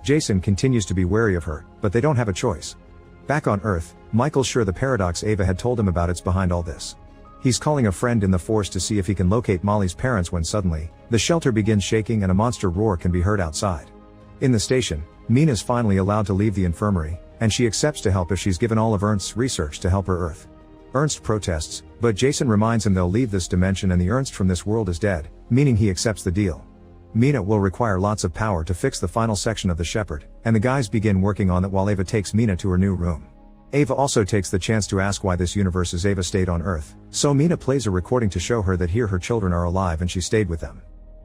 Jason continues to be wary of her, but they don't have a choice. Back on Earth, Michael's sure the paradox Ava had told him about is behind all this. He's calling a friend in the Force to see if he can locate Molly's parents when suddenly, the shelter begins shaking and a monster roar can be heard outside. In the station, Mina's finally allowed to leave the infirmary, and she accepts to help if she's given all of Ernst's research to help her Earth. Ernst protests, but Jason reminds him they'll leave this dimension and the Ernst from this world is dead, meaning he accepts the deal. Mina will require lots of power to fix the final section of the Shepherd, and the guys begin working on it while Ava takes Mina to her new room. Ava also takes the chance to ask why this universe is Ava stayed on Earth, so Mina plays a recording to show her that here her children are alive and she stayed with them.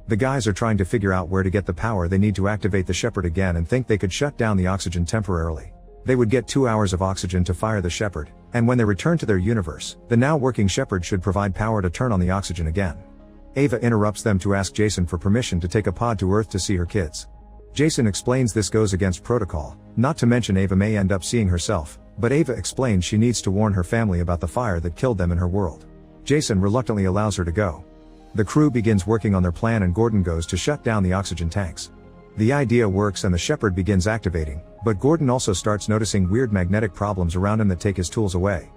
The guys are trying to figure out where to get the power they need to activate the Shepherd again and think they could shut down the oxygen temporarily. They would get 2 hours of oxygen to fire the Shepherd, and when they return to their universe, the now working Shepherd should provide power to turn on the oxygen again. Ava interrupts them to ask Jason for permission to take a pod to Earth to see her kids. Jason explains this goes against protocol, not to mention Ava may end up seeing herself, but Ava explains she needs to warn her family about the fire that killed them in her world. Jason reluctantly allows her to go. The crew begins working on their plan and Gordon goes to shut down the oxygen tanks. The idea works and the Shepherd begins activating, but Gordon also starts noticing weird magnetic problems around him that take his tools away.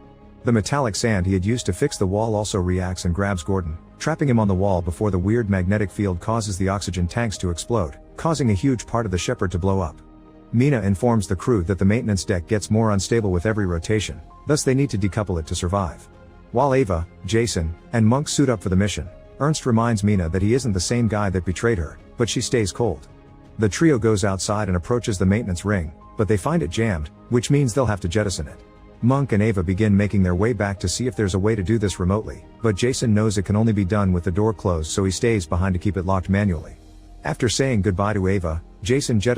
The metallic sand he had used to fix the wall also reacts and grabs Gordon, trapping him on the wall before the weird magnetic field causes the oxygen tanks to explode, causing a huge part of the Shepherd to blow up. Mina informs the crew that the maintenance deck gets more unstable with every rotation, thus they need to decouple it to survive. While Ava, Jason, and Monk suit up for the mission, Ernst reminds Mina that he isn't the same guy that betrayed her, but she stays cold. The trio goes outside and approaches the maintenance ring, but they find it jammed, which means they'll have to jettison it. Monk and Ava begin making their way back to see if there's a way to do this remotely, but Jason knows it can only be done with the door closed so he stays behind to keep it locked manually. After saying goodbye to Ava, Jason jettisons